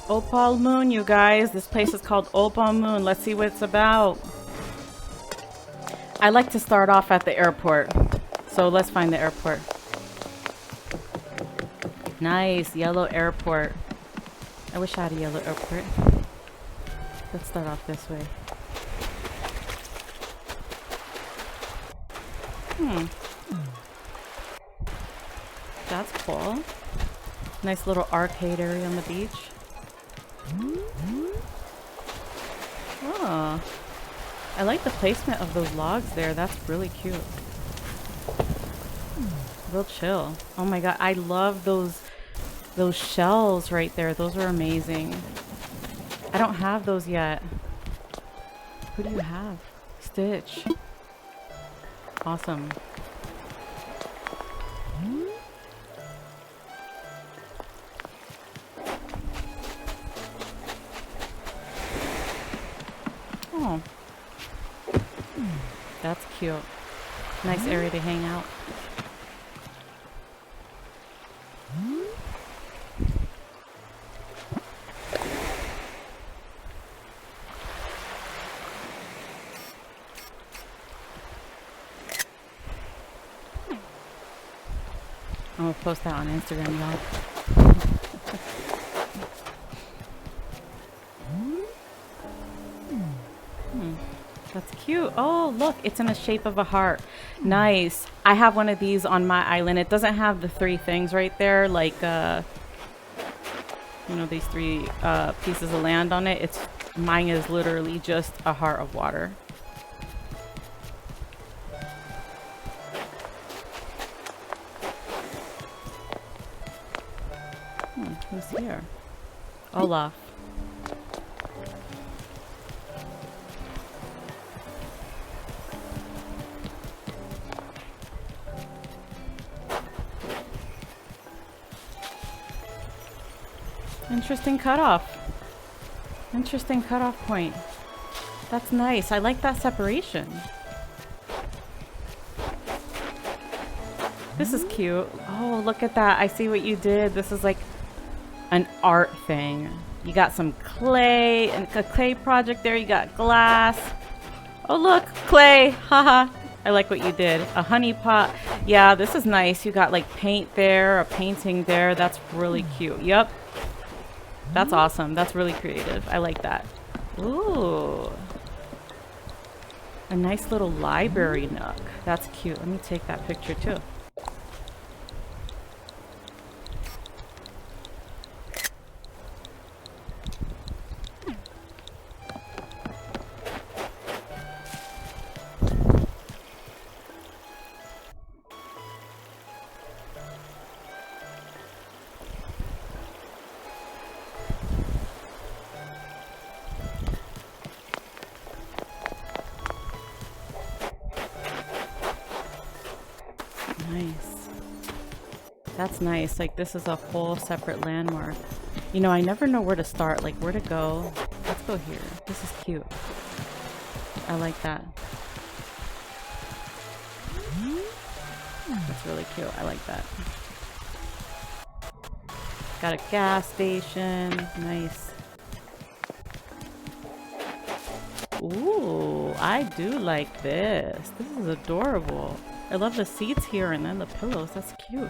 Opal Moon, you guys. This place is called Opal Moon. Let's see what it's about. I like to start off at the airport. So let's find the airport. Nice, yellow airport. I wish I had a yellow airport. Let's start off this way. That's cool. Nice little arcade area on the beach. Oh, I like the placement of those logs there. That's really cute. Real chill. Oh my god, I love those shells right there. Those are amazing. I don't have those yet. Who do you have? Stitch. Awesome. Oh. That's cute. Nice area to hang out. I'm gonna post that on Instagram, y'all. That's cute. Oh, look, it's in the shape of a heart. Nice. I have one of these on my island. It doesn't have the three things right there, like, you know, these three pieces of land on it. Mine is literally just a heart of water. Who's here? Olaf. Interesting cutoff. Interesting cutoff point. That's nice. I like that separation. This is cute. Oh, look at that. I see what you did. This is like an art thing. You got some clay and a clay project there. You got glass. Oh, look, clay. Haha. I like what you did. A honey pot. Yeah, this is nice. You got like paint there, a painting there. That's really cute. Yep. That's awesome. That's really creative. I like that. Ooh. A nice little library nook. That's cute. Let me take that picture too. Nice. That's nice. Like, this is a whole separate landmark. You know, I never know where to start, like where to go. Let's go here. This is cute. I like that. That's really cute. I like that. Got a gas station. Nice. Ooh, I do like this. This is adorable. I love the seats here and then the pillows. That's cute.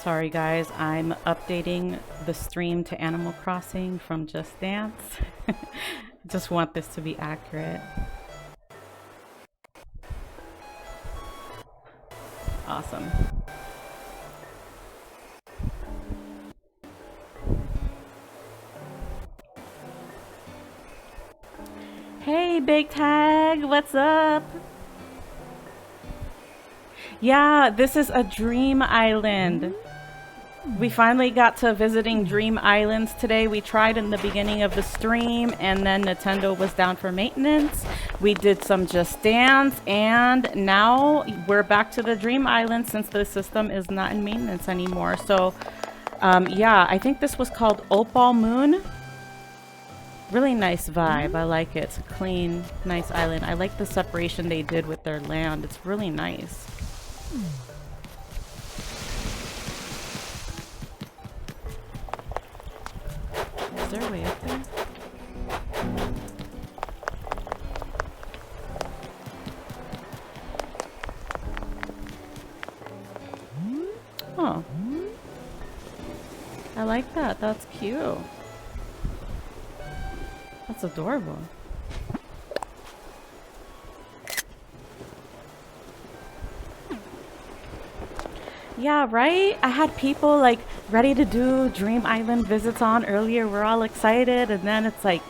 Sorry guys, I'm updating the stream to Animal Crossing from Just Dance. Just want this to be accurate. Awesome. Baked Hag, what's up? Yeah, this is a dream island. We finally got to visiting Dream Islands today. We tried in the beginning of the stream and then Nintendo was down for maintenance. We did some Just Dance and now we're back to the Dream Island since the system is not in maintenance anymore. So yeah, I think this was called Opal Moon. Really nice vibe. I like it. It's a clean, nice island. I like the separation they did with their land. It's really nice. Is there a way up there? Oh. I like that. That's cute. That's adorable. Yeah, right? I had people like ready to do Dream Island visits on earlier. We're all excited and then it's like,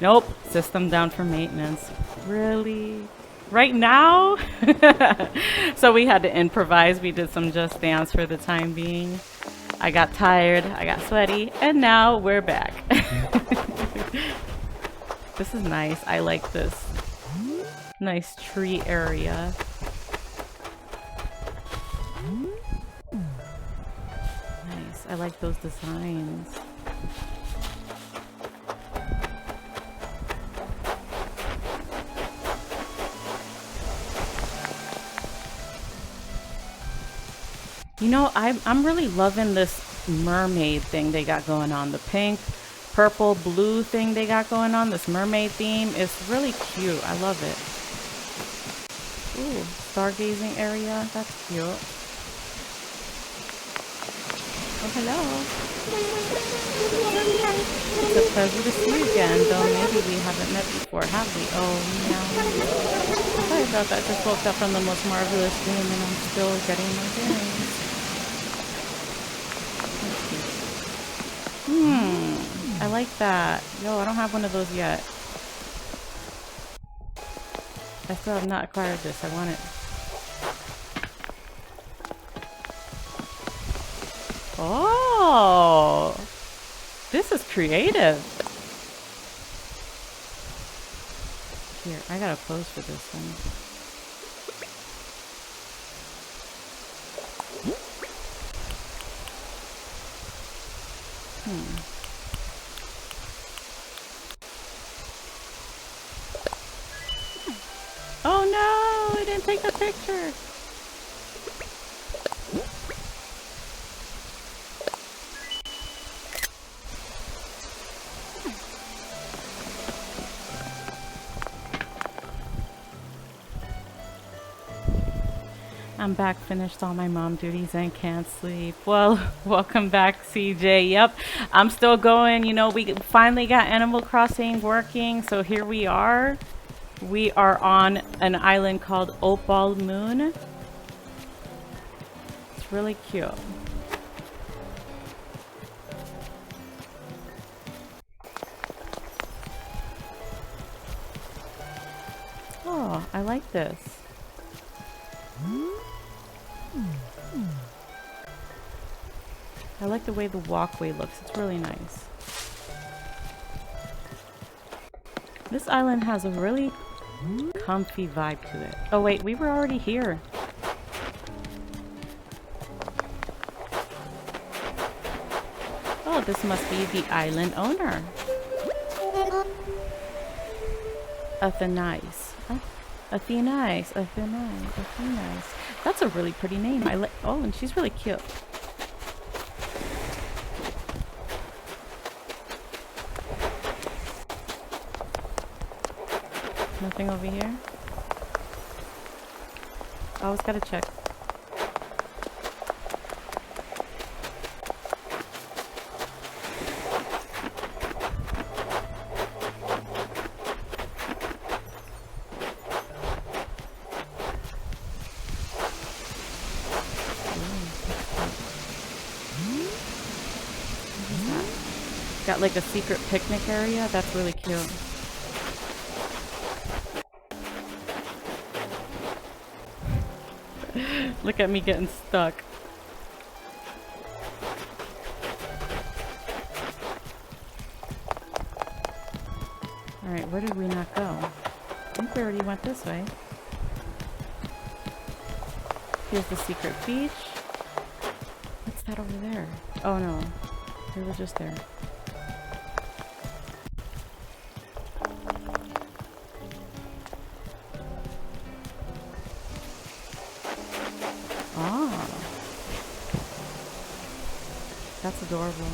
nope, system down for maintenance. Really? Right now? So we had to improvise. We did some Just Dance for the time being. I got tired, I got sweaty, and now we're back. This is nice. I like this. Nice tree area. Nice. I like those designs. You know, I'm really loving this mermaid thing they got going on. The pink, purple, blue thing they got going on. This mermaid theme is really cute. I love it. Ooh, stargazing area. That's cute. Oh, hello. It's a pleasure to see you again, though maybe we haven't met before, have we? Oh, no. Sorry about that. Just woke up from the most marvelous dream and I'm still getting my bearings. I like that. Yo, I don't have one of those yet. I still have not acquired this. I want it. Oh! This is creative. Here, I gotta pose for this one. Oh no, I didn't take the picture. I'm back, finished all my mom duties and can't sleep. Well, welcome back, CJ. Yep, I'm still going. You know, we finally got Animal Crossing working, so here we are. We are on an island called Opal Moon. It's really cute. Oh, I like this. I like the way the walkway looks. It's really nice. This island has a really comfy vibe to it. Oh wait, we were already here. Oh, this must be the island owner. Athenice. Athenice. Athenice. That's a really pretty name. I like. Oh, and she's really cute. Nothing over here. Always gotta check. Got like a secret picnic area. That's really cute. Look at me getting stuck. Alright, where did we not go? I think we already went this way. Here's the secret beach. What's that over there? Oh no, we were just there. Ah, that's adorable.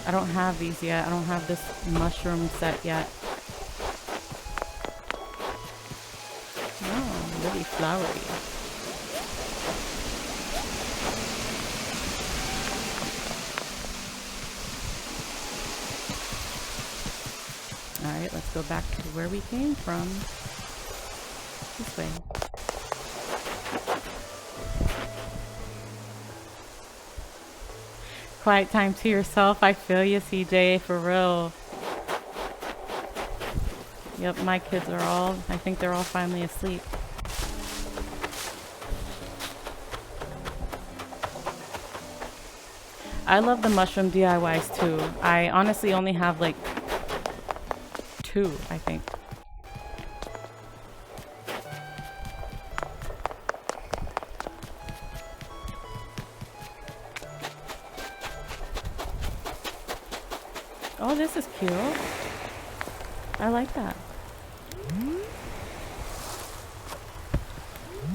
I don't have these yet. I don't have this mushroom set yet. Oh, really flowery. Alright, let's go back to where we came from. This way. Quiet time to yourself. I feel you, CJ, for real. Yep, my kids are all, I think they're all finally asleep. I love the mushroom DIYs too. I honestly only have like 2, I think. Oh, this is cute. I like that.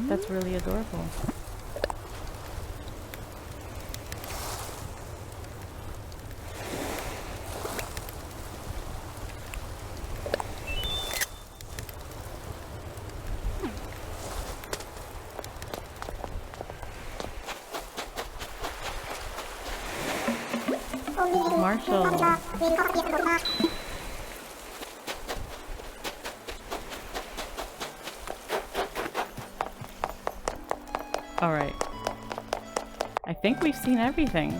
That's really adorable. Marshall. Alright. I think we've seen everything.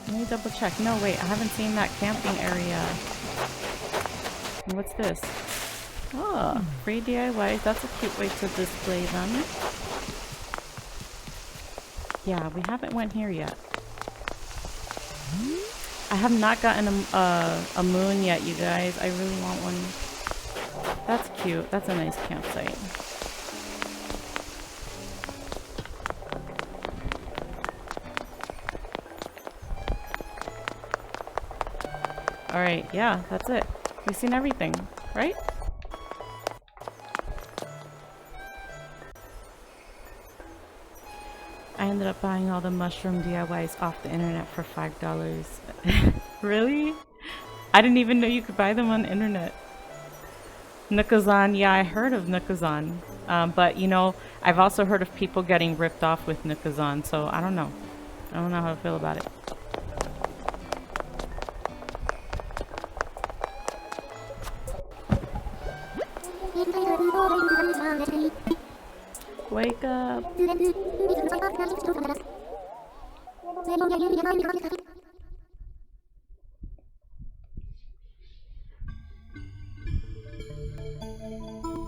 Let me double check. No, wait, I haven't seen that camping area. And what's this? Oh, free DIYs. That's a cute way to display them. Yeah, we haven't went here yet. I have not gotten a moon yet, you guys. I really want one. That's cute. That's a nice campsite. Alright, yeah, that's it. We've seen everything, right? I ended up buying all the mushroom DIYs off the internet for $5. Really? I didn't even know you could buy them on the internet. Nookazon, yeah, I heard of Nookazon. But you know, I've also heard of people getting ripped off with Nookazon, so I don't know. I don't know how to feel about it. Wake up.